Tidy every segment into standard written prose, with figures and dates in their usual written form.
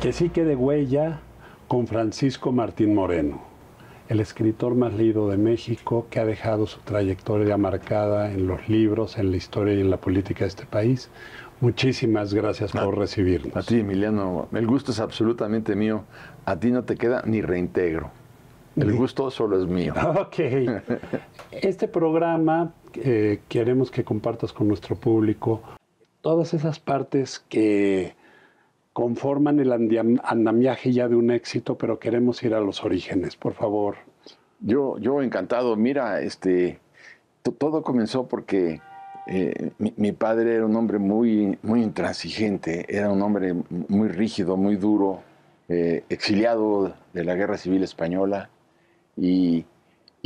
Que sí quede huella con Francisco Martín Moreno, el escritor más leído de México, que ha dejado su trayectoria marcada en los libros, en la historia y en la política de este país. Muchísimas gracias por recibirnos. A ti, Emiliano, el gusto es absolutamente mío. A ti no te queda ni reintegro. El gusto solo es mío. Ok. Este programa queremos que compartas con nuestro público todas esas partes que conforman el andamiaje ya de un éxito, pero queremos ir a los orígenes, por favor. Yo encantado. Mira, todo comenzó porque mi padre era un hombre muy intransigente, era un hombre muy rígido, muy duro, exiliado de la Guerra Civil Española. Y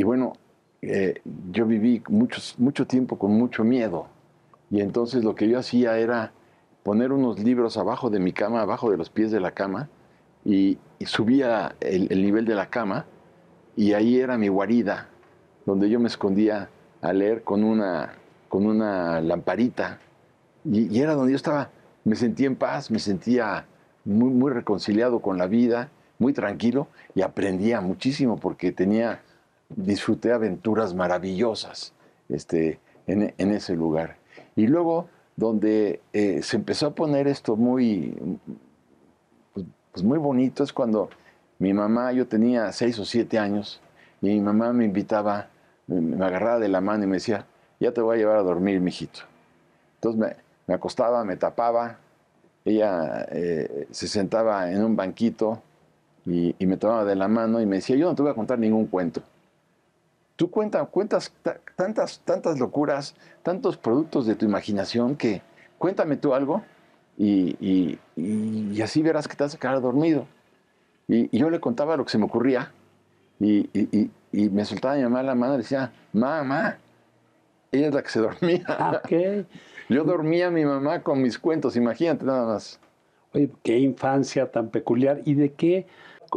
bueno, yo viví mucho tiempo con mucho miedo. Y entonces lo que yo hacía era poner unos libros abajo de mi cama, abajo de los pies de la cama, y subía el nivel de la cama, y ahí era mi guarida, donde yo me escondía a leer con una lamparita. Y era donde yo estaba, me sentía en paz, me sentía muy reconciliado con la vida, muy tranquilo, y aprendía muchísimo porque disfruté aventuras maravillosas en ese lugar. Y luego, donde se empezó a poner esto pues muy bonito, es cuando mi mamá, yo tenía 6 o 7 años, y mi mamá me invitaba, me agarraba de la mano y me decía, ya te voy a llevar a dormir, mijito. Entonces me acostaba, me tapaba, ella se sentaba en un banquito y me tomaba de la mano y me decía, yo no te voy a contar ningún cuento. Tú cuentas tantas locuras, tantos productos de tu imaginación que cuéntame tú algo y así verás que te vas a quedar dormido. Y yo le contaba lo que se me ocurría y me soltaba mi mamá la mano y decía, mamá, ella es la que se dormía. Okay. Yo dormía a mi mamá con mis cuentos, imagínate nada más. Oye, qué infancia tan peculiar. ¿Y de qué?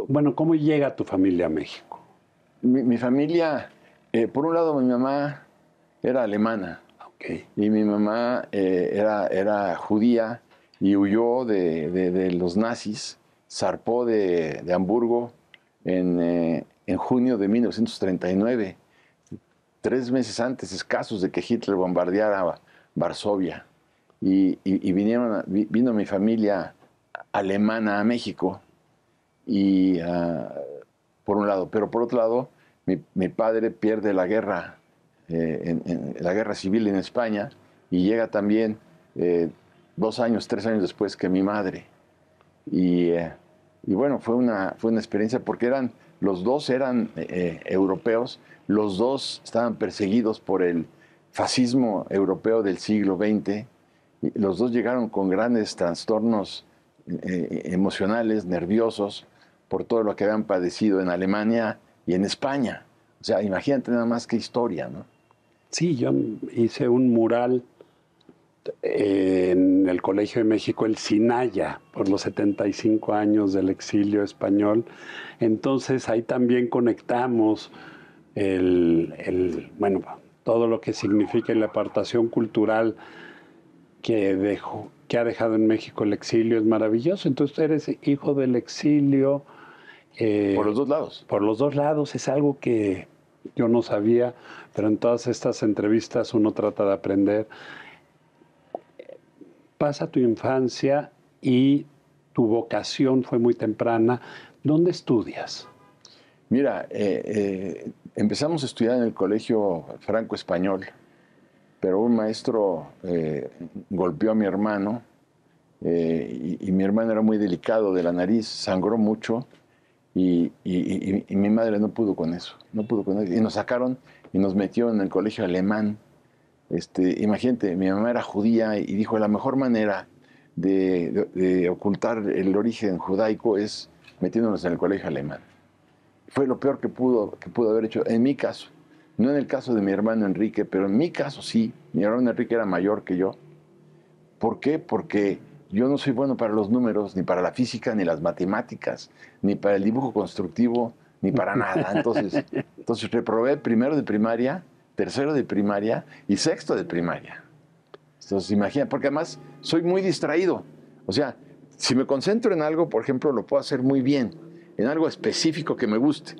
Bueno, ¿cómo llega tu familia a México? Mi familia, por un lado mi mamá era alemana. Okay. Y mi mamá era judía y huyó de los nazis, zarpó de Hamburgo en junio de 1939, 3 meses antes escasos de que Hitler bombardeara Varsovia. Y vino mi familia alemana a México, y por un lado, pero por otro lado, mi padre pierde la guerra, en la guerra civil en España, y llega también 2 años, 3 años después que mi madre. Y bueno, fue una experiencia porque los dos eran europeos, los dos estaban perseguidos por el fascismo europeo del siglo XX, y los dos llegaron con grandes trastornos emocionales, nerviosos, por todo lo que habían padecido en Alemania y en España. O sea, imagínate nada más qué historia, ¿no? Sí, yo hice un mural en el Colegio de México, el Sinaya, por los 75 años del exilio español. Entonces ahí también conectamos bueno, todo lo que significa la aportación cultural que ha dejado en México el exilio. Es maravilloso. Entonces eres hijo del exilio. Por los dos lados. Por los dos lados. Es algo que yo no sabía, pero en todas estas entrevistas uno trata de aprender. Pasa tu infancia y tu vocación fue muy temprana. ¿Dónde estudias? Mira, empezamos a estudiar en el Colegio Franco-Español, pero un maestro golpeó a mi hermano, y mi hermano era muy delicado de la nariz, sangró mucho, y mi madre no pudo con eso, y nos sacaron y nos metió en el colegio alemán. Imagínate, mi mamá era judía y dijo, la mejor manera de ocultar el origen judaico es metiéndonos en el colegio alemán. Fue lo peor que pudo haber hecho, en mi caso. No en el caso de mi hermano Enrique, pero en mi caso sí. Mi hermano Enrique era mayor que yo. ¿Por qué? Porque yo no soy bueno para los números, ni para la física, ni las matemáticas, ni para el dibujo constructivo, ni para nada. Entonces reprobé primero de primaria, tercero de primaria y sexto de primaria. Entonces imagina, porque además soy muy distraído. O sea, Si me concentro en algo, por ejemplo, lo puedo hacer muy bien, en algo específico que me guste.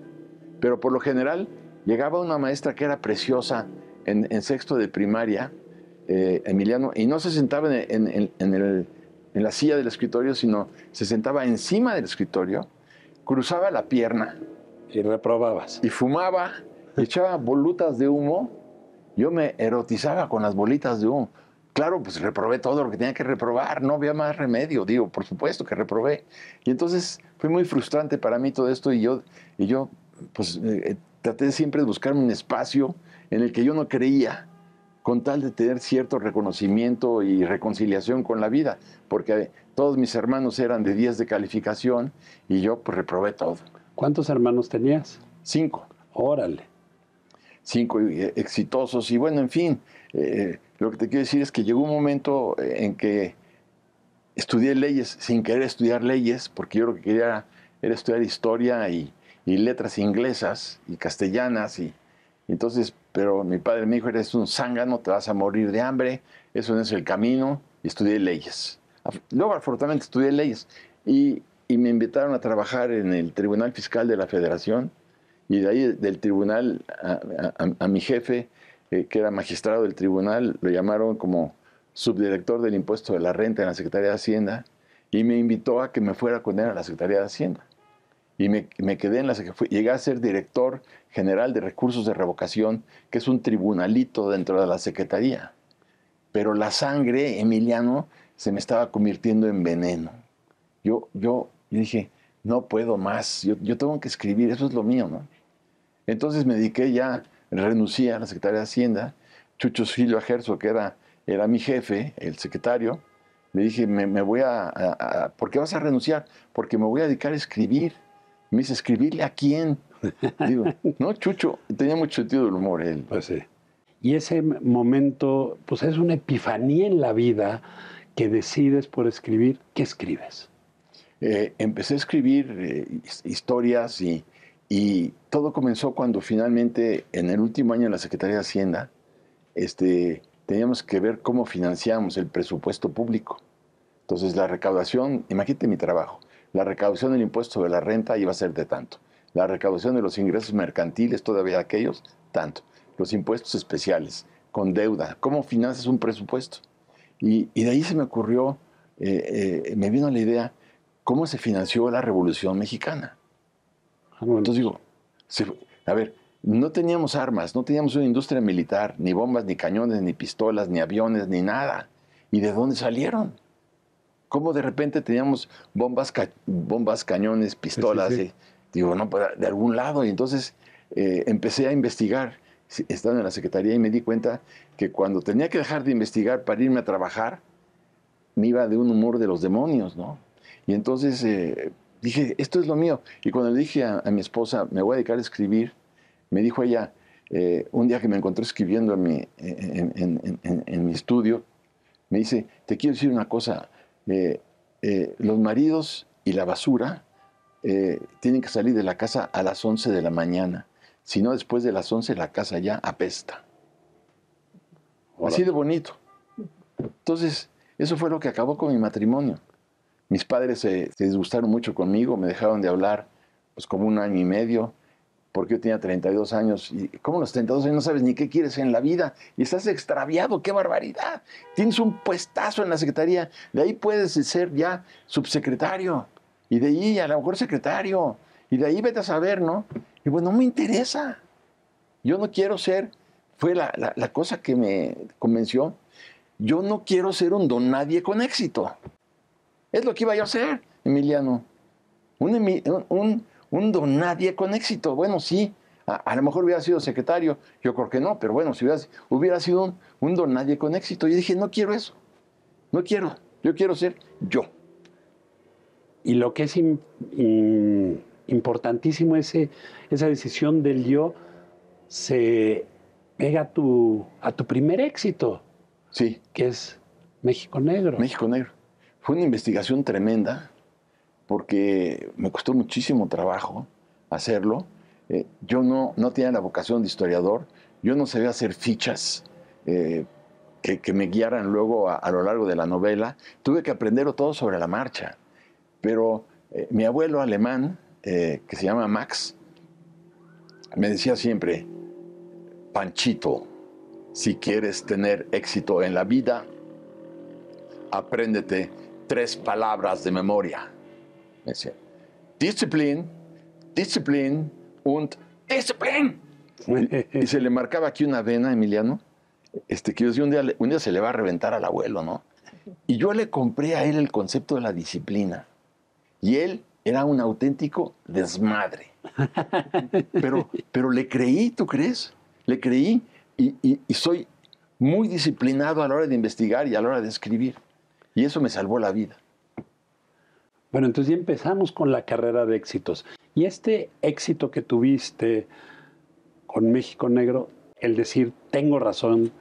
Pero por lo general, llegaba una maestra que era preciosa en sexto de primaria, Emiliano, y no se sentaba en la silla del escritorio, sino se sentaba encima del escritorio, cruzaba la pierna. Y reprobabas. Y fumaba, y echaba volutas de humo. Yo me erotizaba con las bolitas de humo. Claro, pues reprobé todo lo que tenía que reprobar, no había más remedio, digo, por supuesto que reprobé. Y entonces fue muy frustrante para mí todo esto y yo pues traté siempre de buscarme un espacio en el que yo no creía, con tal de tener cierto reconocimiento y reconciliación con la vida, porque todos mis hermanos eran de 10 de calificación y yo pues reprobé todo. ¿Cuántos hermanos tenías? 5. Órale. 5 exitosos y bueno, en fin, lo que te quiero decir es que llegó un momento en que estudié leyes sin querer estudiar leyes, porque yo lo que quería era estudiar historia y letras inglesas y castellanas y entonces, pero mi padre me dijo, eres un zángano, te vas a morir de hambre, eso no es el camino, y estudié leyes. Luego, afortunadamente, estudié leyes y me invitaron a trabajar en el Tribunal Fiscal de la Federación. Y de ahí, del tribunal, a mi jefe, que era magistrado del tribunal, lo llamaron como subdirector del impuesto de la renta en la Secretaría de Hacienda, y me invitó a que me fuera con él a la Secretaría de Hacienda. Y me quedé en la Secretaría, llegué a ser director general de recursos de revocación, que es un tribunalito dentro de la Secretaría. Pero la sangre, Emiliano, se me estaba convirtiendo en veneno. Yo dije, no puedo más, yo tengo que escribir, eso es lo mío, ¿no? Entonces me dediqué ya, renuncié a la Secretaría de Hacienda. Chucho Silva Gerso, que era mi jefe, el secretario, le dije, me voy ¿por qué vas a renunciar? Porque me voy a dedicar a escribir. Me dice, ¿escribirle a quién? Digo, no, Chucho, tenía mucho sentido del humor él. Pues sí. Y ese momento, pues es una epifanía en la vida que decides por escribir. ¿Qué escribes? Empecé a escribir historias y todo comenzó cuando finalmente, en el último año en la Secretaría de Hacienda, teníamos que ver cómo financiamos el presupuesto público. Entonces, la recaudación, imagínate mi trabajo, la recaudación del impuesto de la renta iba a ser de tanto. La recaudación de los ingresos mercantiles, todavía aquellos, tanto. Los impuestos especiales, con deuda, ¿cómo financias un presupuesto? Y de ahí se me ocurrió, me vino la idea, ¿cómo se financió la Revolución Mexicana? Bueno, Entonces digo, a ver, no teníamos armas, no teníamos una industria militar, ni bombas, ni cañones, ni pistolas, ni aviones, ni nada. ¿Y de dónde salieron? ¿Cómo de repente teníamos bombas, cañones, pistolas? Sí. Digo, no, pues, de algún lado. Y entonces empecé a investigar, estando en la Secretaría, y me di cuenta que cuando tenía que dejar de investigar para irme a trabajar, me iba de un humor de los demonios, ¿no? Y entonces dije, esto es lo mío. Y cuando le dije a mi esposa, me voy a dedicar a escribir, me dijo ella, un día que me encontró escribiendo en mi estudio, me dice, te quiero decir una cosa, los maridos y la basura tienen que salir de la casa a las 11 de la mañana. Si no, después de las 11 la casa ya apesta. Así de bonito. Entonces, eso fue lo que acabó con mi matrimonio. Mis padres se disgustaron mucho conmigo, me dejaron de hablar pues como 1 año y medio, porque yo tenía 32 años. Y ¿cómo a los 32 años no sabes ni qué quieres en la vida? Y estás extraviado, ¡qué barbaridad! Tienes un puestazo en la secretaría, de ahí puedes ser ya subsecretario, y de ahí a lo mejor secretario, y de ahí vete a saber, ¿no? Y bueno, no me interesa. Yo no quiero ser, fue la cosa que me convenció, yo no quiero ser un don nadie con éxito. Es lo que iba yo a hacer, Emiliano. Un don nadie con éxito. Bueno, sí, a lo mejor hubiera sido secretario, yo creo que no, pero bueno, si hubiera sido un don nadie con éxito. Yo dije, no quiero eso, no quiero, yo quiero ser yo. Y lo que es importantísimo, esa decisión del yo se pega a tu primer éxito, Sí. que es México Negro. México Negro. Fue una investigación tremenda porque me costó muchísimo trabajo hacerlo. Yo no tenía la vocación de historiador, yo no sabía hacer fichas que me guiaran luego a lo largo de la novela. Tuve que aprenderlo todo sobre la marcha. Pero mi abuelo alemán, que se llama Max, me decía siempre, Panchito, si quieres tener éxito en la vida, apréndete 3 palabras de memoria. Me decía, Disziplin, Disziplin und Disziplin. Y se le marcaba aquí una vena, Emiliano, que yo decía, un día se le va a reventar al abuelo, ¿no? Y yo le compré a él el concepto de la disciplina. Y él era un auténtico desmadre. Pero le creí, ¿tú crees? Le creí y soy muy disciplinado a la hora de investigar y a la hora de escribir. Y eso me salvó la vida. Bueno, entonces ya empezamos con la carrera de éxitos. Y este éxito que tuviste con México Negro, el decir, tengo razón,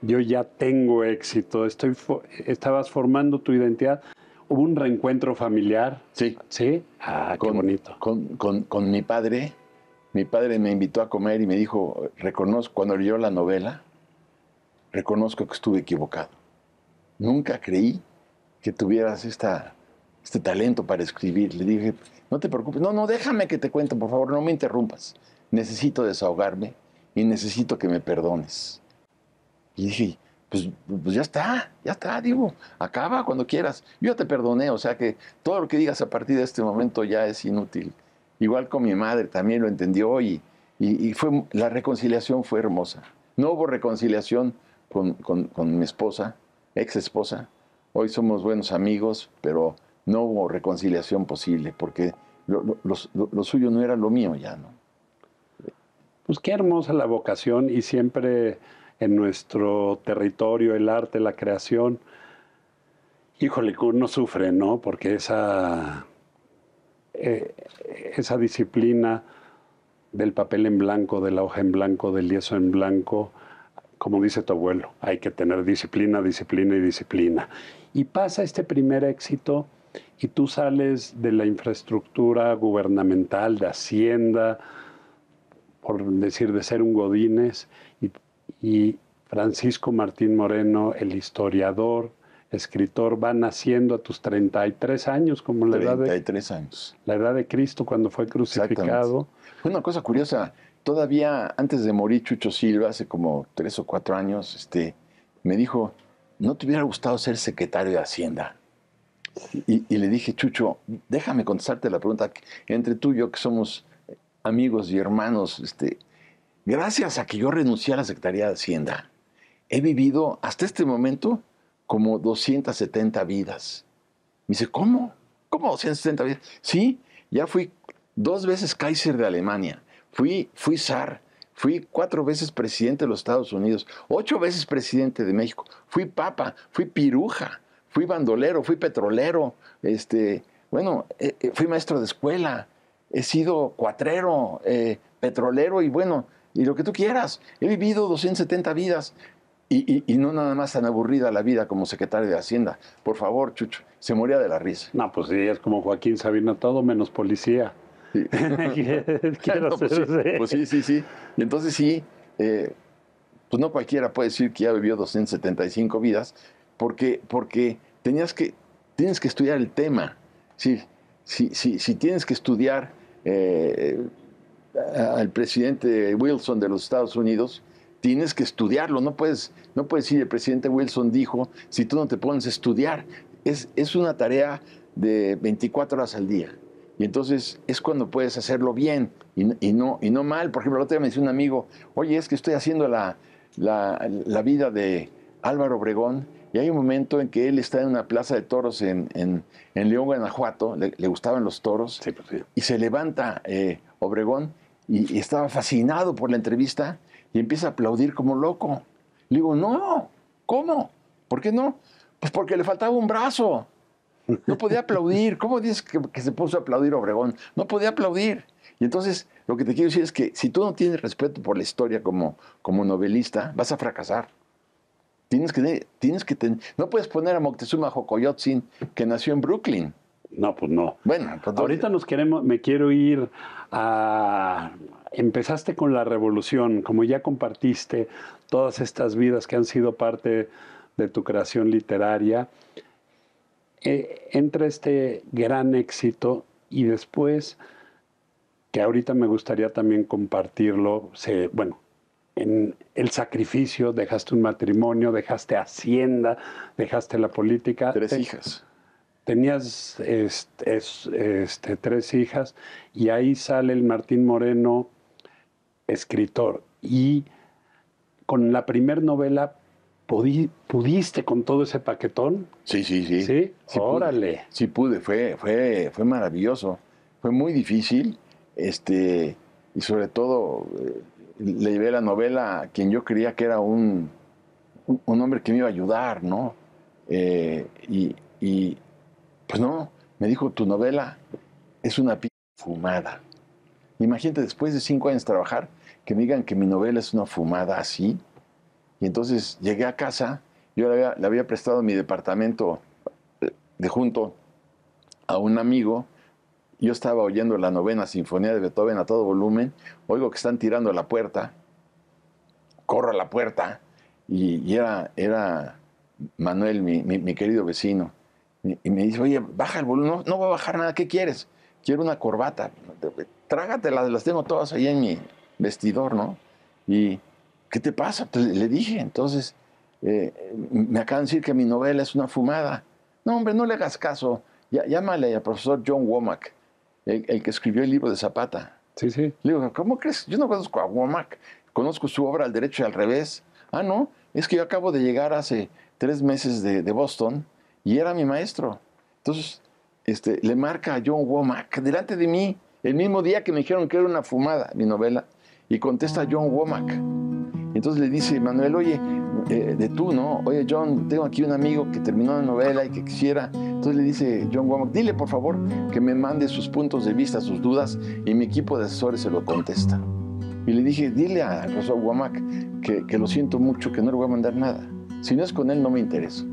yo ya tengo éxito, estabas formando tu identidad. ¿Hubo un reencuentro familiar? Sí. ¿Sí? Ah, qué bonito. Con mi padre me invitó a comer y me dijo, reconozco, cuando leyó la novela, reconozco que estuve equivocado. Nunca creí que tuvieras este talento para escribir. Le dije, no te preocupes, no, déjame que te cuente, por favor, no me interrumpas. Necesito desahogarme y necesito que me perdones. Y dije, pues ya está, digo, acaba cuando quieras. Yo ya te perdoné, o sea que todo lo que digas a partir de este momento ya es inútil. Igual con mi madre también lo entendió y la reconciliación fue hermosa. No hubo reconciliación con mi esposa, ex esposa. Hoy somos buenos amigos, pero no hubo reconciliación posible porque lo suyo no era lo mío ya, ¿no? Pues qué hermosa la vocación y siempre en nuestro territorio, el arte, la creación. Híjole, que uno sufre, ¿no? Porque esa disciplina del papel en blanco, de la hoja en blanco, del lienzo en blanco, como dice tu abuelo, hay que tener disciplina, disciplina y disciplina. Y pasa este primer éxito y tú sales de la infraestructura gubernamental, de Hacienda, por decir, de ser un godínez, y Francisco Martín Moreno, el historiador, escritor, va naciendo a tus 33 años, como la edad de Cristo cuando fue crucificado. Fue una cosa curiosa. Todavía antes de morir Chucho Silva, hace como 3 o 4 años, me dijo, ¿no te hubiera gustado ser secretario de Hacienda? Y le dije, Chucho, déjame contestarte la pregunta. Entre tú y yo, que somos amigos y hermanos, gracias a que yo renuncié a la Secretaría de Hacienda, he vivido hasta este momento como 270 vidas. Me dice, ¿cómo? ¿Cómo 270 vidas? Sí, ya fui 2 veces Kaiser de Alemania, fui zar, fui 4 veces presidente de los Estados Unidos, 8 veces presidente de México, fui papa, fui piruja, fui bandolero, fui petrolero, fui maestro de escuela, he sido cuatrero, petrolero y bueno, y lo que tú quieras. He vivido 270 vidas y no nada más tan aburrida la vida como secretario de Hacienda. Por favor, Chucho, se moría de la risa. No, pues sí, es como Joaquín Sabina, todo menos policía. Sí. Quiero ser, pues sí. Y entonces sí, pues no cualquiera puede decir que ya vivió 275 vidas porque tienes que estudiar el tema. Sí, si tienes que estudiar al presidente Wilson de los Estados Unidos, tienes que estudiarlo. No puedes decir el presidente Wilson dijo si tú no te pones a estudiar. Es una tarea de 24 horas al día. Y entonces es cuando puedes hacerlo bien y no mal. Por ejemplo, el otro día me decía un amigo, oye, es que estoy haciendo la vida de Álvaro Obregón y hay un momento en que él está en una plaza de toros en León, Guanajuato, le gustaban los toros, sí, pues sí. Y se levanta Obregón y estaba fascinado por la entrevista y empieza a aplaudir como loco. Le digo, no, ¿cómo? ¿Por qué no? Pues porque le faltaba un brazo. No podía aplaudir. ¿Cómo dices que se puso a aplaudir Obregón? No podía aplaudir. Y entonces, lo que te quiero decir es que si tú no tienes respeto por la historia como novelista, vas a fracasar. No puedes poner a Moctezuma Xocoyotzin, que nació en Brooklyn. No, pues no. Bueno, pues ahorita me quiero ir a... Empezaste con la revolución, como ya compartiste todas estas vidas que han sido parte de tu creación literaria. entra este gran éxito y después, que ahorita me gustaría también compartirlo, bueno, en el sacrificio, dejaste un matrimonio, dejaste Hacienda, dejaste la política. 3 hijas. Tenías 3 hijas y ahí sale el Martín Moreno, escritor. Y con la primer novela, ¿pudiste con todo ese paquetón? Sí. ¿Sí? Órale. Sí pude, fue maravilloso. Fue muy difícil, y sobre todo le llevé la novela a quien yo creía que era un hombre que me iba a ayudar, ¿no? Y pues no, me dijo, tu novela es una fumada. Imagínate, después de 5 años de trabajar, que me digan que mi novela es una fumada así. Y entonces llegué a casa, yo le había prestado mi departamento de junto a un amigo. Yo estaba oyendo la 9ª Sinfonía de Beethoven a todo volumen, oigo que están tirando a la puerta, corro a la puerta, y era Manuel, mi querido vecino. Y me dice, oye, baja el volumen. No voy a bajar nada, ¿qué quieres? Quiero una corbata. Trágatelas, las tengo todas ahí en mi vestidor, ¿no? Y, ¿qué te pasa? Le dije, entonces, me acaban de decir que mi novela es una fumada. No, hombre, no le hagas caso. Llámale al profesor John Womack, el que escribió el libro de Zapata. Sí. Le digo, ¿cómo crees? Yo no conozco a Womack, conozco su obra Al derecho y al revés. Ah, no, es que yo acabo de llegar hace 3 meses de Boston y era mi maestro. Entonces, le marca a John Womack delante de mí, el mismo día que me dijeron que era una fumada mi novela, y contesta John Womack. Entonces le dice Manuel, oye, de tú, ¿no? Oye, John, tengo aquí un amigo que terminó la novela y que quisiera. Entonces le dice John Womack, dile por favor que me mande sus puntos de vista, sus dudas, y mi equipo de asesores se lo contesta. Y le dije, dile al profesor Womack que lo siento mucho, que no le voy a mandar nada. Si no es con él, no me interesa.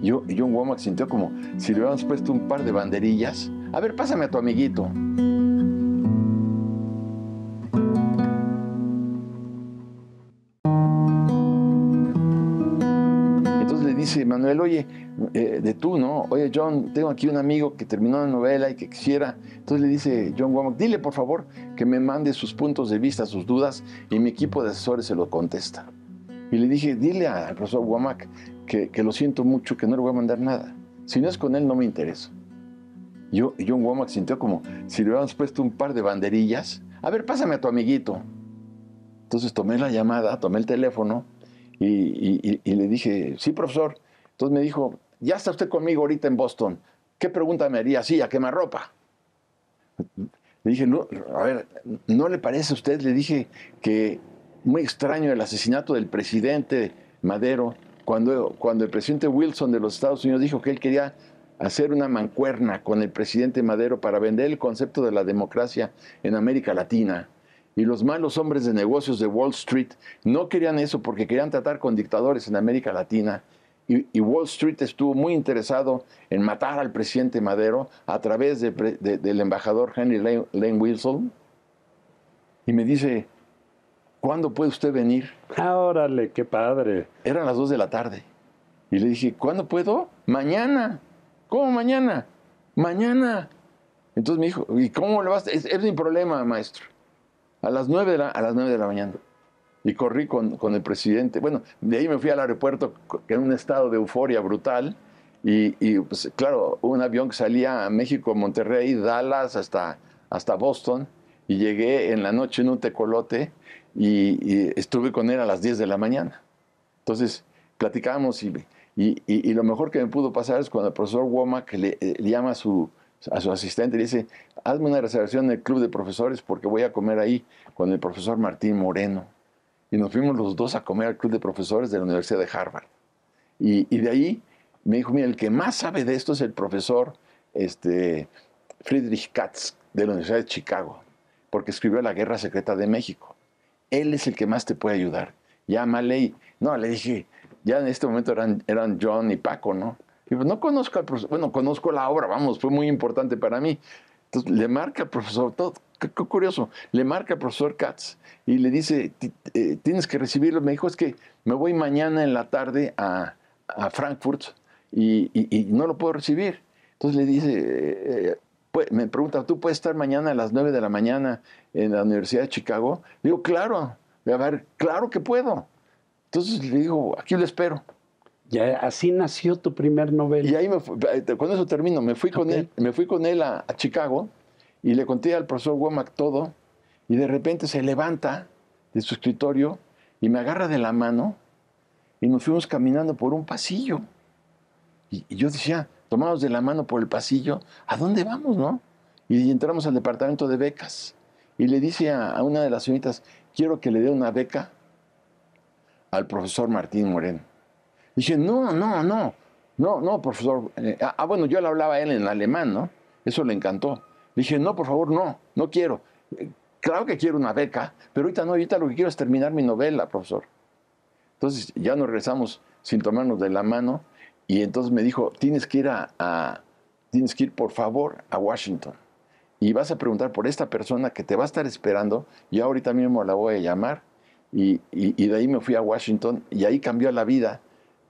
Y John Womack sintió como si le hubiéramos puesto un par de banderillas. A ver, pásame a tu amiguito. Dice Manuel, oye, de tú, ¿no? Oye, John, tengo aquí un amigo que terminó la novela y que quisiera. Entonces le dice John Womack, dile por favor que me mande sus puntos de vista, sus dudas, y mi equipo de asesores se lo contesta. Y le dije, dile al profesor Womack que lo siento mucho, que no le voy a mandar nada. Si no es con él, no me interesa. Y John Womack sintió como si le hubiéramos puesto un par de banderillas. A ver, pásame a tu amiguito. Entonces tomé la llamada, tomé el teléfono, y le dije, sí, profesor. Entonces me dijo, ya está usted conmigo ahorita en Boston. ¿Qué pregunta me haría? Sí, a quemarropa. Le dije, no, a ver, ¿no le parece a usted? Le dije que muy extraño el asesinato del presidente Madero, cuando el presidente Wilson de los Estados Unidos dijo que él quería hacer una mancuerna con el presidente Madero para vender el concepto de la democracia en América Latina. Y los malos hombres de negocios de Wall Street no querían eso porque querían tratar con dictadores en América Latina. Y Wall Street estuvo muy interesado en matar al presidente Madero a través del embajador Henry Lane Wilson. Y me dice, ¿cuándo puede usted venir? Ah, órale, qué padre. Eran las 2 de la tarde. Y le dije, ¿cuándo puedo? Mañana. ¿Cómo mañana? Mañana. Entonces me dijo, ¿y cómo le vas? Es mi problema, maestro. A las 9 de la mañana. Y corrí con el presidente. Bueno, de ahí me fui al aeropuerto en un estado de euforia brutal. Y pues, claro, un avión que salía a México, Monterrey, Dallas, hasta Boston. Y llegué en la noche en un tecolote y estuve con él a las 10 de la mañana. Entonces, platicábamos y lo mejor que me pudo pasar es cuando el profesor Womack le llama a su asistente y le dice, hazme una reservación en el club de profesores porque voy a comer ahí con el profesor Martín Moreno. Y nos fuimos los dos a comer al club de profesores de la Universidad de Harvard. Y de ahí me dijo, mira, el que más sabe de esto es el profesor Friedrich Katz de la Universidad de Chicago, porque escribió La Guerra Secreta de México. Él es el que más te puede ayudar. Llámale. No, le dije, ya en este momento eran John y Paco, ¿no? Y pues no conozco al profesor, bueno, conozco la obra, vamos, fue muy importante para mí. Entonces le marca al profesor, qué curioso, le marca al profesor Katz y le dice, tienes que recibirlo. Me dijo, es que me voy mañana en la tarde a Frankfurt y no lo puedo recibir. Entonces le dice, me pregunta, ¿tú puedes estar mañana a las 9 de la mañana en la Universidad de Chicago? Le digo, claro. A ver, claro que puedo. Entonces le digo, aquí lo espero. Ya así nació tu primer novela. Y ahí con eso termino, me fui con él a Chicago y le conté al profesor Womack todo, y de repente se levanta de su escritorio y me agarra de la mano y nos fuimos caminando por un pasillo. Y yo decía, tomados de la mano por el pasillo, ¿a dónde vamos, no? Y entramos al departamento de becas y le dice a una de las señoritas, quiero que le dé una beca al profesor Martín Moreno. Dije, no, profesor. Bueno, yo le hablaba a él en alemán, ¿no? Eso le encantó. Dije, no, por favor, no quiero. Claro que quiero una beca, pero ahorita lo que quiero es terminar mi novela, profesor. Entonces ya nos regresamos sin tomarnos de la mano y entonces me dijo, tienes que ir por favor a Washington y vas a preguntar por esta persona que te va a estar esperando. Yo ahorita mismo la voy a llamar y de ahí me fui a Washington y ahí cambió la vida,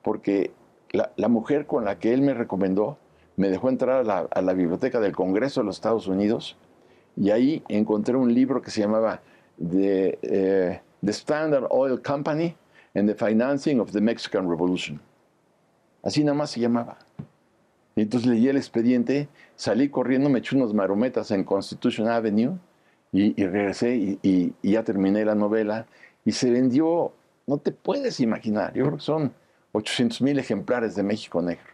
porque la mujer con la que él me recomendó me dejó entrar a la biblioteca del Congreso de los Estados Unidos y ahí encontré un libro que se llamaba The Standard Oil Company and the Financing of the Mexican Revolution. Así nada más se llamaba. Y entonces leí el expediente, salí corriendo, me eché unos marometas en Constitution Avenue y regresé y ya terminé la novela y se vendió, no te puedes imaginar, yo creo que son 800,000 ejemplares de México Negro,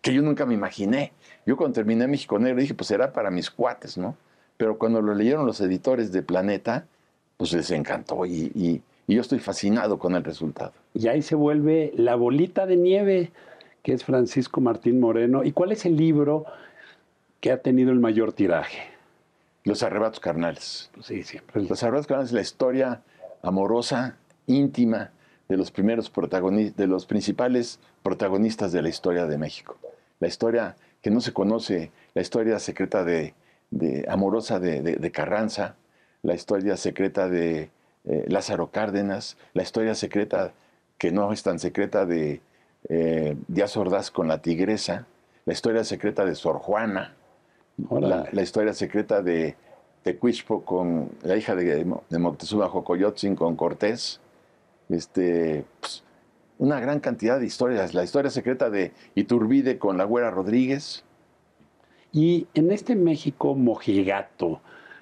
que yo nunca me imaginé. Yo cuando terminé México Negro dije, pues será para mis cuates, ¿no? Pero cuando lo leyeron los editores de Planeta, pues les encantó y yo estoy fascinado con el resultado. Y ahí se vuelve La Bolita de Nieve, que es Francisco Martín Moreno. ¿Y cuál es el libro que ha tenido el mayor tiraje? Los Arrebatos Carnales. Sí, siempre. Los Arrebatos Carnales es la historia amorosa, íntima, de los principales protagonistas de la historia de México. La historia que no se conoce, la historia secreta amorosa de Carranza, la historia secreta de Lázaro Cárdenas, la historia secreta, que no es tan secreta, de Díaz Ordaz con la Tigresa, la historia secreta de Sor Juana, la historia secreta de Tecuichpo con la hija de Moctezuma Xocoyotzin con Cortés, pues, una gran cantidad de historias, la historia secreta de Iturbide con la Güera Rodríguez. Y en este México mojigato,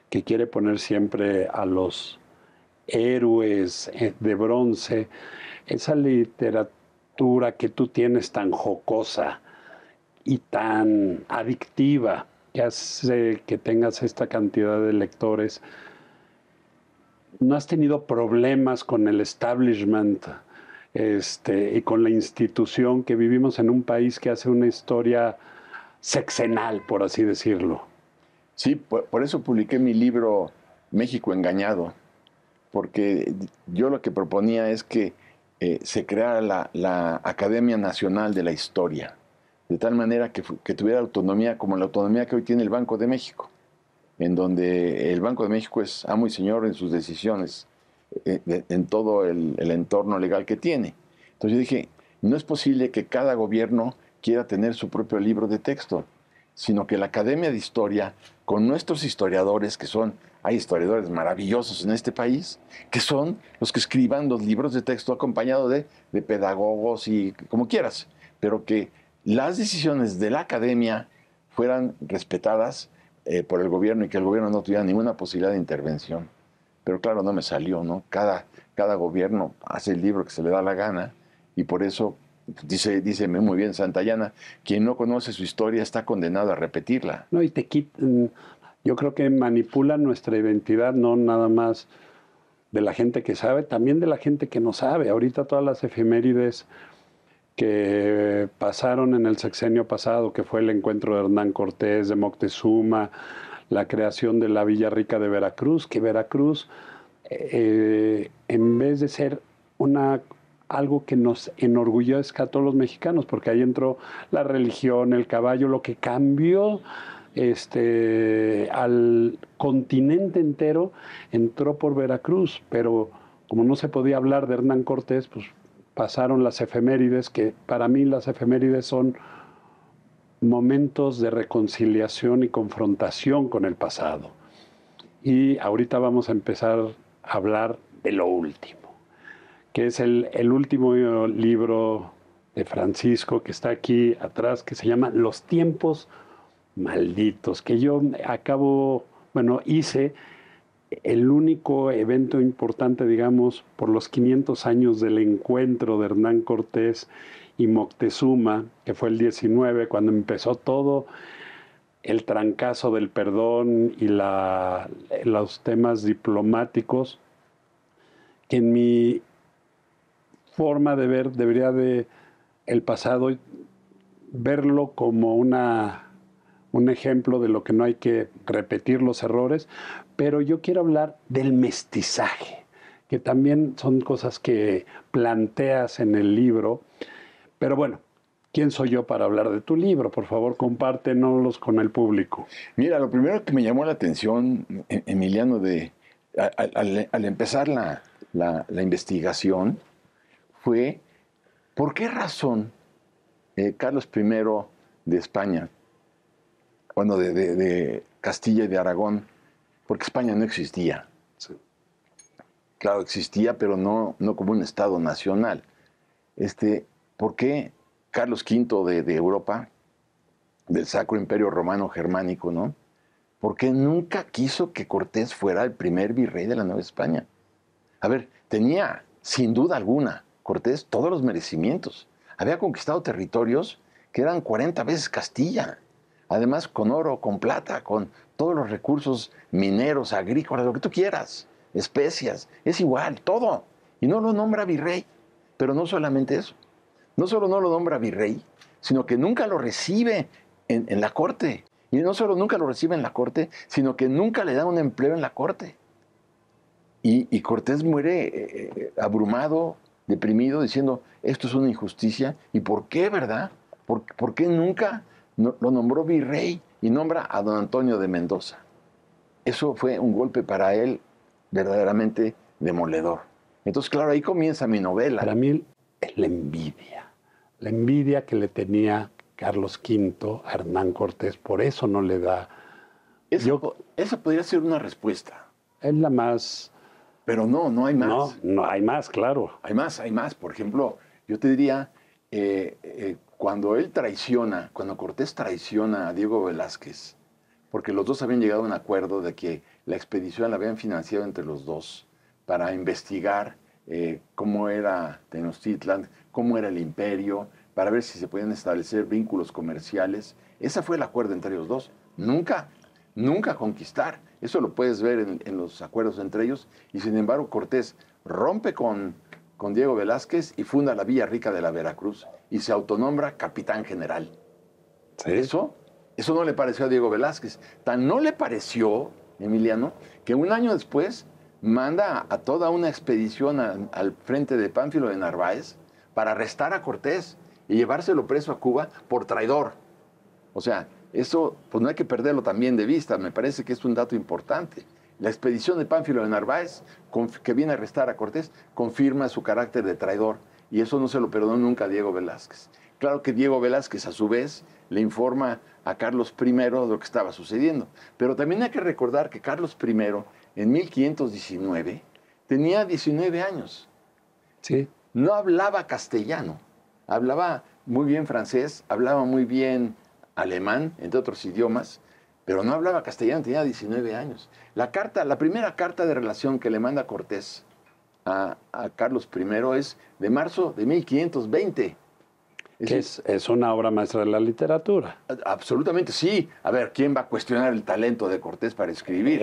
que quiere poner siempre a los héroes de bronce, esa literatura que tú tienes tan jocosa y tan adictiva, que hace que tengas esta cantidad de lectores, ¿no has tenido problemas con el establishment y con la institución, que vivimos en un país que hace una historia sexenal, por así decirlo? Sí, por eso publiqué mi libro México Engañado, porque yo lo que proponía es que se creara la Academia Nacional de la Historia, de tal manera que tuviera autonomía como la autonomía que hoy tiene el Banco de México, en donde el Banco de México es amo y señor en sus decisiones, en todo el entorno legal que tiene. Entonces yo dije, no es posible que cada gobierno quiera tener su propio libro de texto, sino que la Academia de Historia, con nuestros historiadores, hay historiadores maravillosos en este país, que son los que escriban los libros de texto acompañados de pedagogos y como quieras, pero que las decisiones de la Academia fueran respetadas por el gobierno y que el gobierno no tuviera ninguna posibilidad de intervención. Pero claro, no me salió, ¿no? Cada gobierno hace el libro que se le da la gana y por eso dice muy bien Santayana, quien no conoce su historia está condenado a repetirla. No, y te quitan, yo creo que manipulan nuestra identidad, no nada más de la gente que sabe, también de la gente que no sabe. Ahorita todas las efemérides que pasaron en el sexenio pasado, que fue el encuentro de Hernán Cortés, de Moctezuma, la creación de la Villa Rica de Veracruz, que Veracruz, en vez de ser algo que nos enorgullezca a todos los mexicanos, porque ahí entró la religión, el caballo, lo que cambió al continente entero, entró por Veracruz, pero como no se podía hablar de Hernán Cortés, pues pasaron las efemérides, que para mí las efemérides son momentos de reconciliación y confrontación con el pasado. Y ahorita vamos a empezar a hablar de lo último, que es el último libro de Francisco que está aquí atrás, que se llama Los tiempos malditos, que yo hice el único evento importante, digamos, por los 500 años del encuentro de Hernán Cortés y Moctezuma, que fue el 19, cuando empezó todo el trancazo del perdón y los temas diplomáticos, que en mi forma de ver debería de el pasado verlo como un ejemplo de lo que no hay que repetir los errores, pero yo quiero hablar del mestizaje, que también son cosas que planteas en el libro. Pero bueno, ¿quién soy yo para hablar de tu libro? Por favor, compártenoslos con el público. Mira, lo primero que me llamó la atención, Emiliano, al empezar la investigación, fue por qué razón Carlos I de España, bueno, de Castilla y de Aragón, porque España no existía. Sí. Claro, existía, pero no como un Estado nacional. ¿Por qué Carlos V de Europa, del Sacro Imperio Romano Germánico, ¿no? ¿Por qué nunca quiso que Cortés fuera el primer virrey de la Nueva España? A ver, tenía, sin duda alguna, Cortés todos los merecimientos. Había conquistado territorios que eran 40 veces Castilla. Además, con oro, con plata, con todos los recursos mineros, agrícolas, lo que tú quieras, especias, es igual, todo. Y no lo nombra virrey. Pero no solamente eso. No solo no lo nombra virrey, sino que nunca lo recibe en la corte. Y no solo nunca lo recibe en la corte, sino que nunca le da un empleo en la corte. Y Cortés muere abrumado, deprimido, diciendo, esto es una injusticia. ¿Y por qué, verdad? ¿Por qué nunca lo nombró virrey y nombra a don Antonio de Mendoza? Eso fue un golpe para él verdaderamente demoledor. Entonces, claro, ahí comienza mi novela. Para mí es la envidia que le tenía Carlos V a Hernán Cortés, por eso no le da. Esa podría ser una respuesta. Es la más... Pero no hay más. No hay más, claro. Hay más. Por ejemplo, yo te diría, cuando Cortés traiciona a Diego Velázquez, porque los dos habían llegado a un acuerdo de que la expedición la habían financiado entre los dos para investigar cómo era Tenochtitlan, cómo era el imperio, para ver si se podían establecer vínculos comerciales. Ese fue el acuerdo entre ellos dos. Nunca conquistar. Eso lo puedes ver en los acuerdos entre ellos. Y sin embargo, Cortés rompe con Diego Velázquez y funda la Villa Rica de la Veracruz y se autonombra capitán general. ¿Sí? Eso no le pareció a Diego Velázquez. Tan no le pareció, Emiliano, que un año después manda a toda una expedición al frente de Pánfilo de Narváez para arrestar a Cortés y llevárselo preso a Cuba por traidor. O sea, eso pues no hay que perderlo también de vista, me parece que es un dato importante. La expedición de Pánfilo de Narváez, que viene a arrestar a Cortés, confirma su carácter de traidor y eso no se lo perdonó nunca a Diego Velázquez. Claro que Diego Velázquez, a su vez, le informa a Carlos I de lo que estaba sucediendo. Pero también hay que recordar que Carlos I, en 1519, tenía 19 años. Sí. No hablaba castellano, hablaba muy bien francés, hablaba muy bien alemán, entre otros idiomas, pero no hablaba castellano, tenía 19 años. La primera carta de relación que le manda Cortés a Carlos I es de marzo de 1520. Es una obra maestra de la literatura. Absolutamente, sí. A ver, ¿quién va a cuestionar el talento de Cortés para escribir?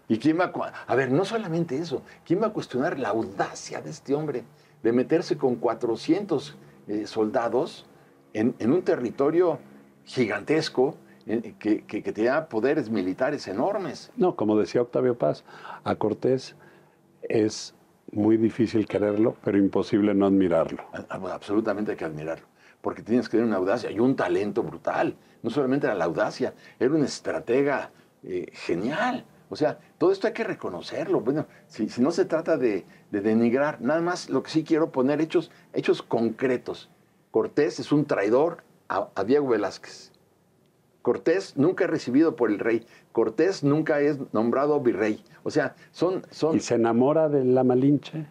¿Y quién a ver, no solamente eso, ¿quién va a cuestionar la audacia de este hombre de meterse con 400 soldados en un territorio gigantesco que tenía poderes militares enormes? No, como decía Octavio Paz, a Cortés es muy difícil quererlo, pero imposible no admirarlo. Absolutamente hay que admirarlo, porque tienes que tener una audacia y un talento brutal. No solamente era la audacia, era un estratega genial. O sea, todo esto hay que reconocerlo. Bueno, si no se trata de denigrar, nada más lo que sí quiero poner hechos concretos. Cortés es un traidor a Diego Velázquez. Cortés nunca es recibido por el rey. Cortés nunca es nombrado virrey. O sea, son... ¿Y se enamora de la Malinche?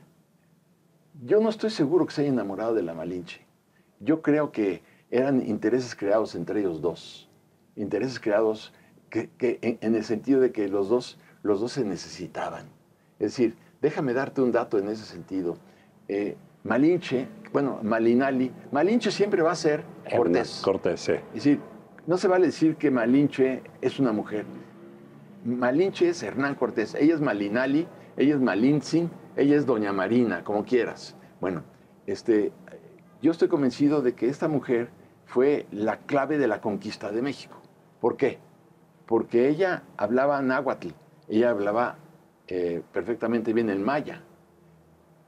Yo no estoy seguro que se haya enamorado de la Malinche. Yo creo que eran intereses creados entre ellos dos. Intereses creados que en el sentido de que los dos se necesitaban. Es decir, déjame darte un dato en ese sentido. Malinche, bueno, Malinali, Malinche siempre va a ser Cortés. Cortés, sí. Es decir, no se vale decir que Malinche es una mujer. Malinche es Hernán Cortés. Ella es Malinali, ella es Malintzin, ella es Doña Marina, como quieras. Bueno, yo estoy convencido de que esta mujer fue la clave de la conquista de México. ¿Por qué? Porque ella hablaba náhuatl, ella hablaba perfectamente bien el maya,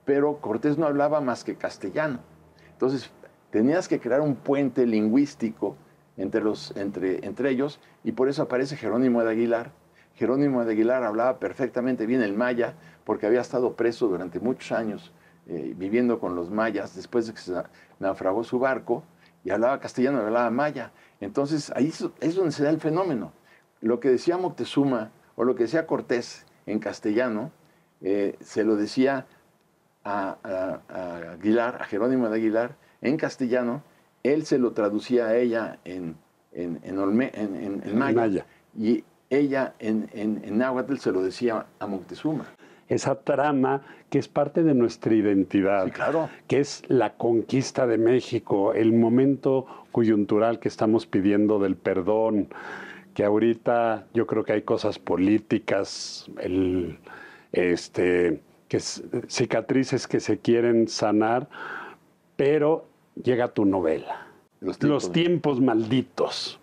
pero Cortés no hablaba más que castellano. Entonces, tenías que crear un puente lingüístico entre ellos, y por eso aparece Jerónimo de Aguilar. Jerónimo de Aguilar hablaba perfectamente bien el maya, porque había estado preso durante muchos años viviendo con los mayas, después de que se naufragó su barco, y hablaba castellano, hablaba maya. Entonces, ahí es donde se da el fenómeno. Lo que decía Moctezuma, o lo que decía Cortés en castellano, se lo decía a Aguilar, a Jerónimo de Aguilar, en castellano. Él se lo traducía a ella en maya, y ella en náhuatl se lo decía a Moctezuma. Esa trama que es parte de nuestra identidad, sí, claro, que es la conquista de México, el momento coyuntural que estamos pidiendo del perdón, que ahorita yo creo que hay cosas políticas, cicatrices que se quieren sanar, pero llega tu novela, Los tiempos malditos.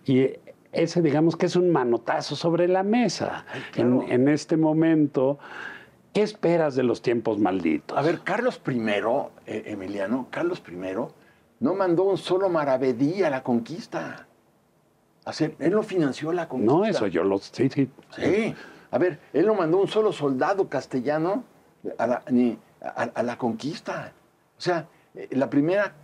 Y ese, digamos que es un manotazo sobre la mesa. Ay, claro. En este momento, ¿qué esperas de Los tiempos malditos? A ver, Carlos I, Emiliano, Carlos I no mandó un solo maravedí a la conquista. Él no financió la conquista. No, eso yo lo... Sí. Sí. A ver, él no mandó un solo soldado castellano a la conquista. O sea, la primera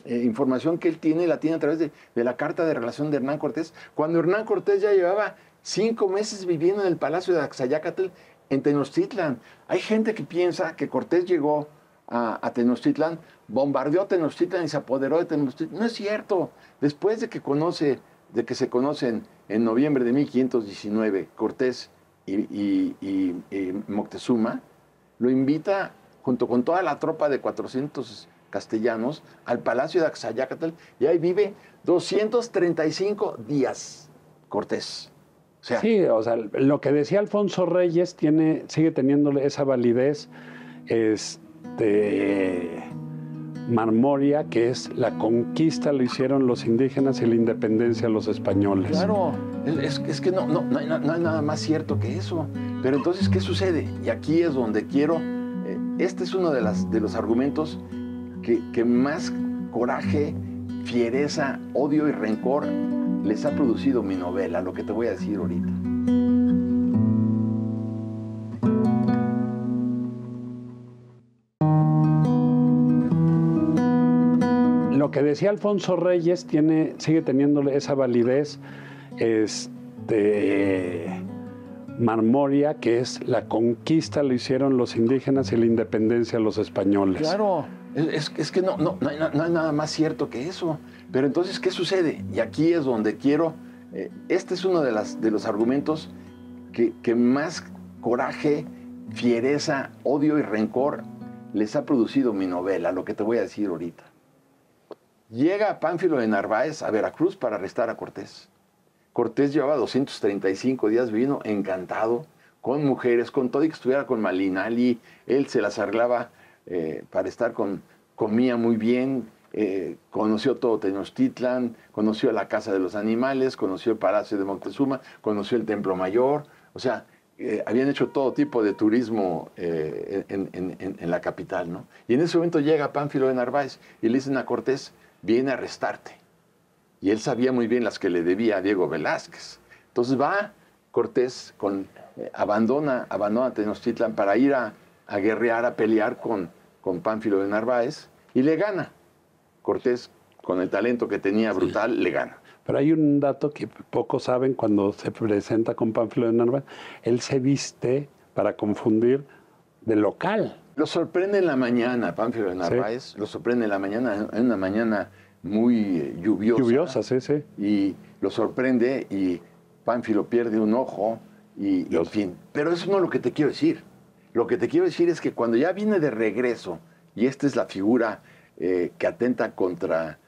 información que él tiene, la tiene a través de la carta de relación de Hernán Cortés, cuando Hernán Cortés ya llevaba 5 meses viviendo en el palacio de Axayácatl, en Tenochtitlan. Hay gente que piensa que Cortés llegó a Tenochtitlan, bombardeó Tenochtitlan y se apoderó de Tenochtitlan. No es cierto. Después de que se conocen en noviembre de 1519 Cortés y Moctezuma, lo invita junto con toda la tropa de 400 castellanos al palacio de Axayácatl, y ahí vive 235 días Cortés. O sea, sí, o sea, lo que decía Alfonso Reyes sigue teniendo esa validez, Marmoria, que es la conquista lo hicieron los indígenas y la independencia los españoles. Claro, es que no hay nada más cierto que eso. Pero entonces, ¿qué sucede? Y aquí es donde quiero, este es uno de los argumentos que más coraje, fiereza, odio y rencor les ha producido mi novela, lo que te voy a decir ahorita. Lo que decía Alfonso Reyes sigue teniendo esa validez, Marmoria, que es la conquista lo hicieron los indígenas y la independencia los españoles. Claro, es que no hay nada más cierto que eso. Pero entonces, ¿qué sucede? Y aquí es donde quiero, este es uno de los argumentos que más coraje, fiereza, odio y rencor les ha producido mi novela, lo que te voy a decir ahorita. Llega Pánfilo de Narváez a Veracruz para arrestar a Cortés. Cortés llevaba 235 días viviendo encantado, con mujeres, con todo, y que estuviera con Malinali. Él se las arreglaba para estar comía muy bien, conoció todo Tenochtitlan, conoció la Casa de los Animales, conoció el Palacio de Moctezuma, conoció el Templo Mayor. O sea, habían hecho todo tipo de turismo en la capital, ¿no? Y en ese momento llega Pánfilo de Narváez y le dicen a Cortés: viene a arrestarte. Y él sabía muy bien las que le debía a Diego Velázquez. Entonces va Cortés abandona Tenochtitlan para ir a guerrear, a pelear con Pánfilo de Narváez, y le gana. Cortés, con el talento que tenía brutal, le gana. Pero hay un dato que pocos saben cuando se presenta con Pánfilo de Narváez. Él se viste para confundir de local. Lo sorprende en la mañana, Pánfilo de Narváez, lo sorprende en la mañana, en una mañana muy lluviosa. Lluviosa, sí. Y lo sorprende y Pánfilo pierde un ojo y en fin. Pero eso no es lo que te quiero decir. Lo que te quiero decir es que cuando ya viene de regreso, y esta es la figura que atenta contra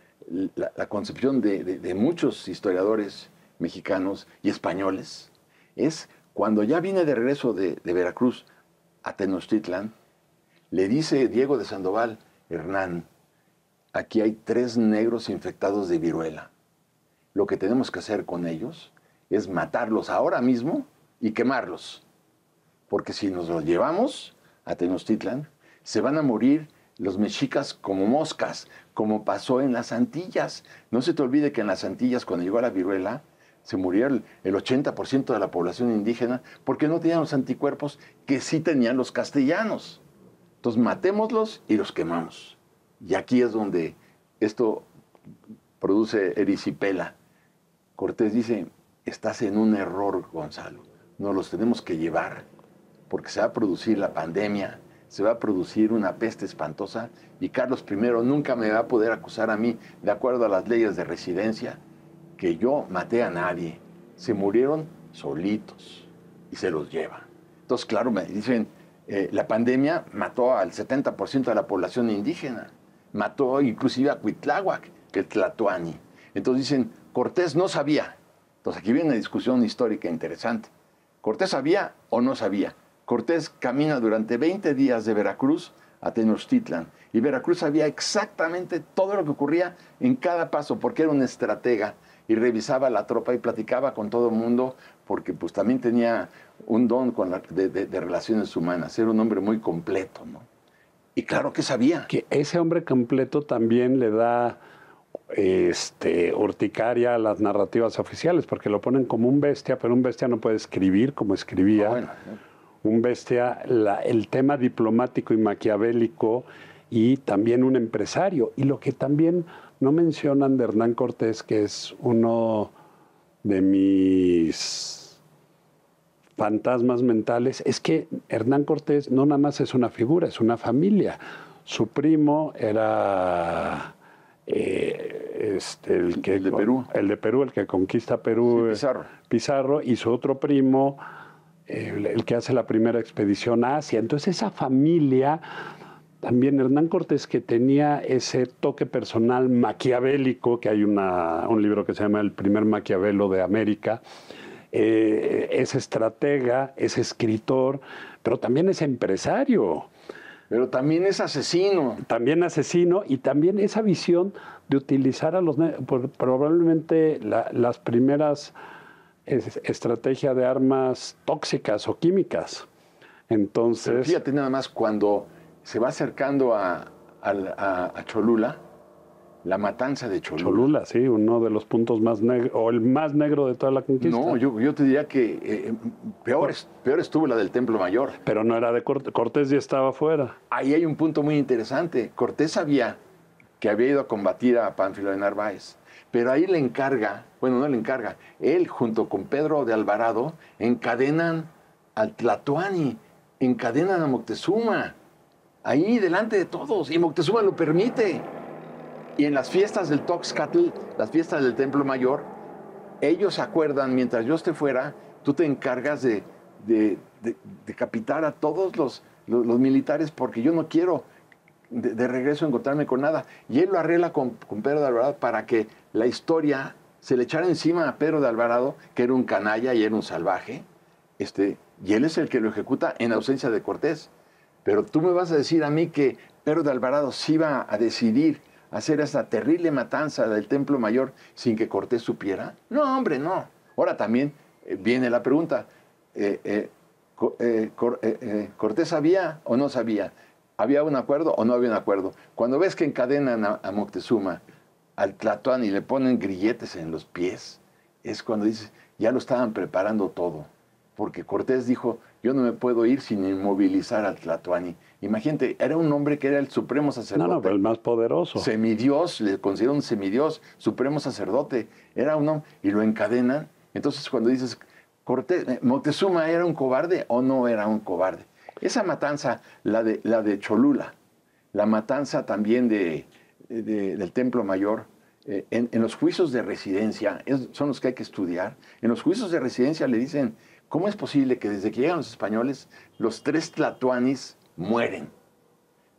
la concepción de muchos historiadores mexicanos y españoles, es cuando ya viene de regreso de Veracruz a Tenochtitlan, le dice Diego de Sandoval: Hernán, aquí hay 3 negros infectados de viruela. Lo que tenemos que hacer con ellos es matarlos ahora mismo y quemarlos. Porque si nos los llevamos a Tenochtitlan, se van a morir los mexicas como moscas, como pasó en las Antillas. No se te olvide que en las Antillas, cuando llegó la viruela, se murió el 80% de la población indígena porque no tenían los anticuerpos que sí tenían los castellanos. Entonces, matémoslos y los quemamos. Y aquí es donde esto produce erisipela. Cortés dice: estás en un error, Gonzalo. Nos los tenemos que llevar porque se va a producir la pandemia, se va a producir una peste espantosa y Carlos I nunca me va a poder acusar a mí, de acuerdo a las leyes de residencia, que yo maté a nadie. Se murieron solitos y se los lleva. Entonces, claro, me dicen, la pandemia mató al 70% de la población indígena, mató inclusive a Cuitláhuac, el Tlatoani. Entonces dicen, Cortés no sabía. Entonces aquí viene una discusión histórica interesante. ¿Cortés sabía o no sabía? Cortés camina durante 20 días de Veracruz a Tenochtitlan, y Veracruz sabía exactamente todo lo que ocurría en cada paso, porque era un estratega y revisaba la tropa y platicaba con todo el mundo, porque pues también tenía un don de relaciones humanas, era un hombre muy completo, ¿no? Y claro que sabía. Que ese hombre completo también le da urticaria a las narrativas oficiales, porque lo ponen como un bestia, pero un bestia no puede escribir como escribía. Bueno, un bestia, el tema diplomático y maquiavélico, y también un empresario. Y lo que también no mencionan de Hernán Cortés, que es uno de mis fantasmas mentales, es que Hernán Cortés no nada más es una figura, es una familia. Su primo era el de Perú. El de Perú, el que conquista Perú, sí, Pizarro, y su otro primo, el que hace la primera expedición a Asia. Entonces esa familia, también Hernán Cortés, que tenía ese toque personal maquiavélico, que hay un libro que se llama El primer Maquiavelo de América, es estratega, es escritor, pero también es empresario. Pero también es asesino. También asesino, y también esa visión de utilizar a los probablemente las primeras estrategia de armas tóxicas o químicas. Entonces, pero fíjate nada más, cuando se va acercando a Cholula, la matanza de Cholula. Cholula, sí, uno de los puntos más negros, o el más negro de toda la conquista. No, yo te diría que peor estuvo la del Templo Mayor. Pero no era de Cortés, Cortés ya estaba fuera. Ahí hay un punto muy interesante. Cortés sabía que había ido a combatir a Pánfilo de Narváez, pero ahí le encarga, bueno, no le encarga, él junto con Pedro de Alvarado encadenan al Tlatoani, encadenan a Moctezuma, ahí delante de todos, y Moctezuma lo permite. Y en las fiestas del Toxcatl, las fiestas del Templo Mayor, ellos acuerdan, mientras yo esté fuera, tú te encargas de decapitar a todos los militares, porque yo no quiero de regreso encontrarme con nada. Y él lo arregla con Pedro de Alvarado para que la historia se le echara encima a Pedro de Alvarado, que era un canalla y era un salvaje, y él es el que lo ejecuta en ausencia de Cortés. Pero tú me vas a decir a mí que Pedro de Alvarado sí iba a decidir hacer esta terrible matanza del Templo Mayor sin que Cortés supiera. No, hombre, no. Ahora también viene la pregunta, ¿Cortés sabía o no sabía? ¿Había un acuerdo o no había un acuerdo? Cuando ves que encadenan a Moctezuma, al Tlatoani, y le ponen grilletes en los pies, es cuando dices, ya lo estaban preparando todo. porque Cortés dijo, yo no me puedo ir sin inmovilizar al Tlatoani. Imagínate, era un hombre que era el supremo sacerdote. No, pero el más poderoso. Semidios, le consideraron un semidios, supremo sacerdote. Era un hombre, y lo encadenan. Entonces cuando dices, Cortés, ¿Moctezuma era un cobarde o no era un cobarde? Esa matanza, la de Cholula, la matanza también del Templo Mayor, en los juicios de residencia, son los que hay que estudiar. En los juicios de residencia le dicen, ¿cómo es posible que desde que llegan los españoles, los 3 tlatoanis mueren?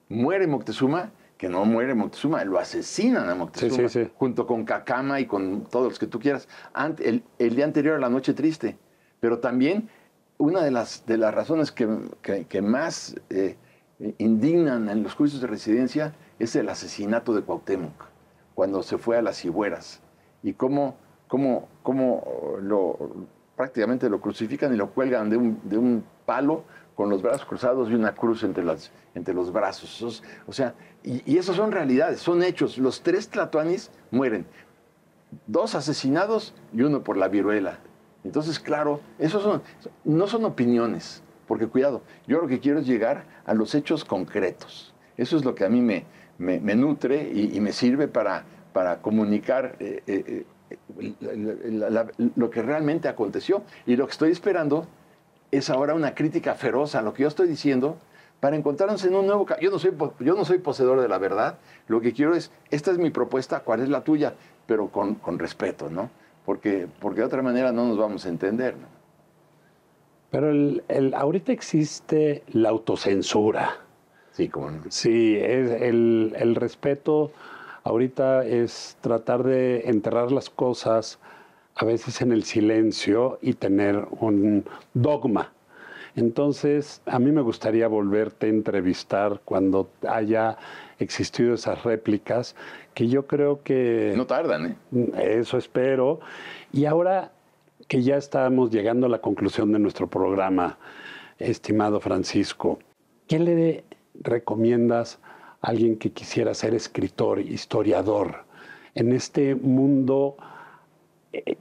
Muere Moctezuma, que no muere Moctezuma, lo asesinan a Moctezuma, sí. junto con Cacama y con todos los que tú quieras, el día anterior a la Noche Triste. Pero también una de las razones que más indignan en los juicios de residencia es el asesinato de Cuauhtémoc, cuando se fue a las Cibueras, y cómo prácticamente lo crucifican y lo cuelgan de un palo con los brazos cruzados y una cruz entre los brazos. O sea, y esas son realidades, son hechos. Los 3 tlatoanis mueren, 2 asesinados y 1 por la viruela. Entonces, claro, no son opiniones, porque cuidado, yo lo que quiero es llegar a los hechos concretos. Eso es lo que a mí me nutre y me sirve para comunicar lo que realmente aconteció. Y lo que estoy esperando es ahora una crítica feroz a lo que yo estoy diciendo para encontrarnos en un nuevo... Yo no soy poseedor de la verdad. Lo que quiero es, esta es mi propuesta, ¿cuál es la tuya? Pero con respeto, ¿no? Porque de otra manera no nos vamos a entender, ¿no? Pero ahorita existe la autocensura. Sí, como no. Sí, el respeto ahorita es tratar de enterrar las cosas a veces en el silencio y tener un dogma. Entonces, a mí me gustaría volverte a entrevistar cuando haya existido esas réplicas, que yo creo que... No tardan, ¿eh? Eso espero. Y ahora que ya estamos llegando a la conclusión de nuestro programa, estimado Francisco, ¿qué le recomiendas a alguien que quisiera ser escritor, historiador, en este mundo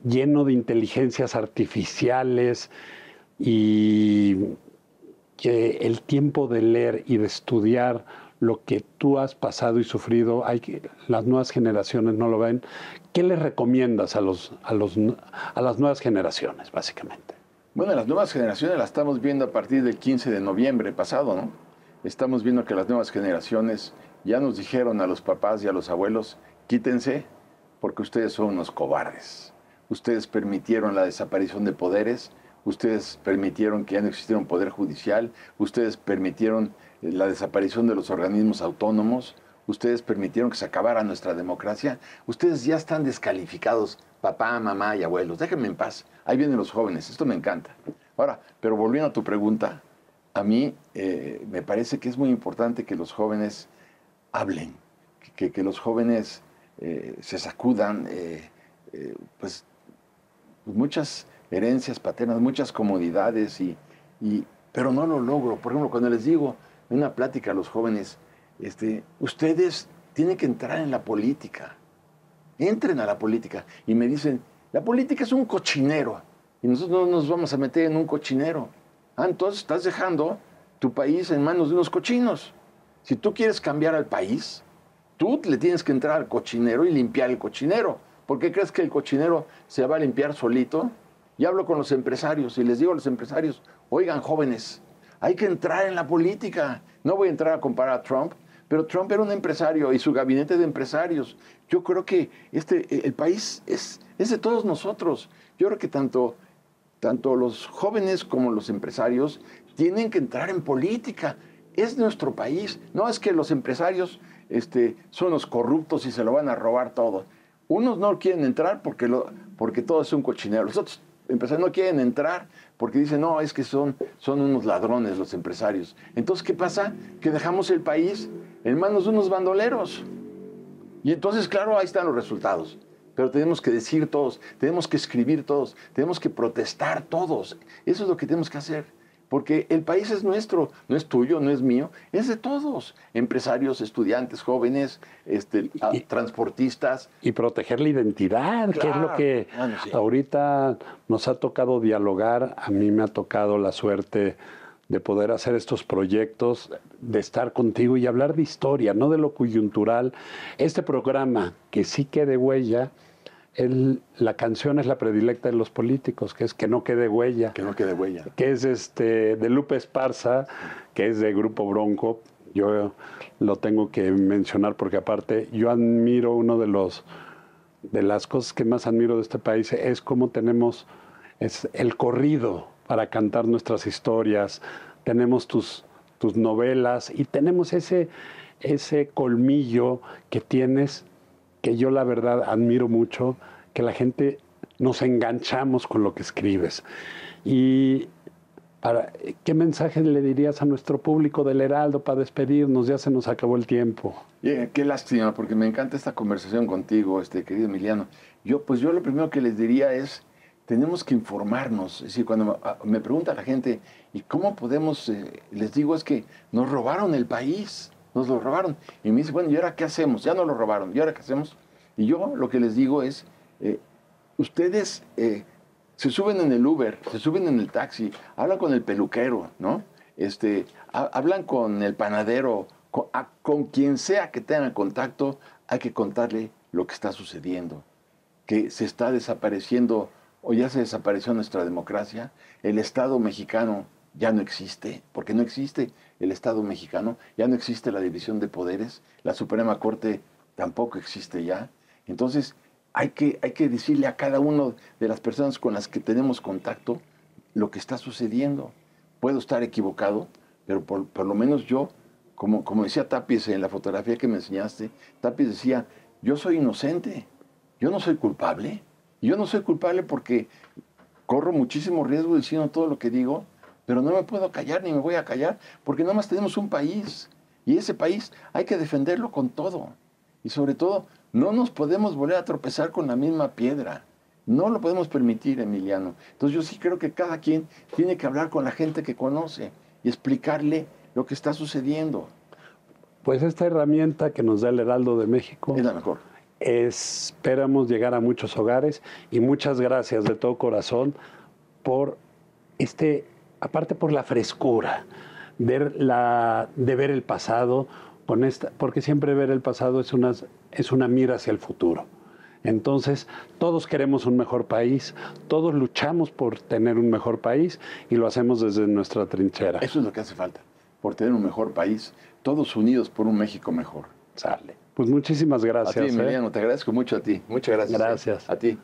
lleno de inteligencias artificiales y que el tiempo de leer y de estudiar lo que tú has pasado y sufrido, las nuevas generaciones no lo ven? ¿Qué les recomiendas a las nuevas generaciones, básicamente? Bueno, las nuevas generaciones las estamos viendo a partir del 15 de noviembre pasado, ¿no? Estamos viendo que las nuevas generaciones ya nos dijeron a los papás y a los abuelos, quítense porque ustedes son unos cobardes. Ustedes permitieron la desaparición de poderes, ustedes permitieron que ya no existiera un poder judicial, ustedes permitieron la desaparición de los organismos autónomos, ustedes permitieron que se acabara nuestra democracia, ustedes ya están descalificados, papá, mamá y abuelos. Déjenme en paz, ahí vienen los jóvenes, esto me encanta. Ahora, pero volviendo a tu pregunta, a mí me parece que es muy importante que los jóvenes hablen, que los jóvenes se sacudan pues muchas herencias paternas, muchas comodidades, pero no lo logro. Por ejemplo, cuando les digo en una plática a los jóvenes, ustedes tienen que entrar en la política, entren a la política, y me dicen, la política es un cochinero, y nosotros no nos vamos a meter en un cochinero. Entonces estás dejando tu país en manos de unos cochinos. Si tú quieres cambiar al país, tú le tienes que entrar al cochinero y limpiar el cochinero. ¿Por qué crees que el cochinero se va a limpiar solito? Y hablo con los empresarios y les digo a los empresarios, oigan, jóvenes, hay que entrar en la política. No voy a entrar a comparar a Trump, pero Trump era un empresario y su gabinete de empresarios. Yo creo que el país es de todos nosotros. Yo creo que tanto los jóvenes como los empresarios tienen que entrar en política. Es nuestro país. No es que los empresarios son los corruptos y se lo van a robar todo. Unos no quieren entrar porque todo es un cochinero. Los otros empresarios no quieren entrar porque dicen, no, es que son unos ladrones los empresarios. Entonces, ¿qué pasa? Que dejamos el país en manos de unos bandoleros. Y entonces, claro, ahí están los resultados. Pero tenemos que decir todos, tenemos que escribir todos, tenemos que protestar todos. Eso es lo que tenemos que hacer. porque el país es nuestro, no es tuyo, no es mío, es de todos, empresarios, estudiantes, jóvenes, transportistas. Y proteger la identidad, que es lo que Sí. ahorita nos ha tocado dialogar. A mí me ha tocado la suerte de poder hacer estos proyectos, de estar contigo y hablar de historia, no de lo coyuntural. Este programa, que sí quede huella, la canción es la predilecta de los políticos, que es Que no quede huella. Que no quede huella. Que es de Lupe Esparza, que es de Grupo Bronco. Yo lo tengo que mencionar porque aparte yo admiro de las cosas que más admiro de este país es cómo tenemos el corrido para cantar nuestras historias, tenemos tus novelas y tenemos ese colmillo que tienes, que yo la verdad admiro mucho, que la gente nos enganchamos con lo que escribes. Y ¿qué mensaje le dirías a nuestro público del Heraldo para despedirnos? Ya se nos acabó el tiempo. Qué lástima, porque me encanta esta conversación contigo, querido Emiliano. Yo lo primero que les diría es, tenemos que informarnos. Es decir, cuando me pregunta la gente, ¿y cómo podemos? Les digo, es que nos robaron el país, nos lo robaron. Y me dice, bueno, ¿y ahora qué hacemos? Ya nos lo robaron, ¿y ahora qué hacemos? Y yo lo que les digo es, ustedes se suben en el Uber, se suben en el taxi, hablan con el peluquero, ¿no? Hablan con el panadero, con quien sea que tengan contacto, hay que contarle lo que está sucediendo, que se está desapareciendo o ya se desapareció nuestra democracia, el Estado mexicano ya no existe, porque no existe el Estado mexicano, ya no existe la división de poderes, la Suprema Corte tampoco existe ya. Entonces, hay que decirle a cada una de las personas con las que tenemos contacto lo que está sucediendo. Puedo estar equivocado, pero por lo menos yo, como decía Tapies en la fotografía que me enseñaste, Tapies decía, yo soy inocente, yo no soy culpable. Y yo no soy culpable porque corro muchísimo riesgo diciendo todo lo que digo, pero no me puedo callar ni me voy a callar, porque nada más tenemos un país. Y ese país hay que defenderlo con todo. Y sobre todo, no nos podemos volver a tropezar con la misma piedra. No lo podemos permitir, Emiliano. Entonces yo sí creo que cada quien tiene que hablar con la gente que conoce y explicarle lo que está sucediendo. Pues esta herramienta que nos da el Heraldo de México es la mejor. Esperamos llegar a muchos hogares y muchas gracias de todo corazón por aparte por la frescura, de ver el pasado, porque siempre ver el pasado es una mira hacia el futuro. Entonces, todos queremos un mejor país, todos luchamos por tener un mejor país y lo hacemos desde nuestra trinchera. Eso es lo que hace falta, por tener un mejor país, todos unidos por un México mejor. Sale. Pues muchísimas gracias. A ti, Emiliano, te agradezco mucho a ti. Muchas gracias. Gracias. A ti.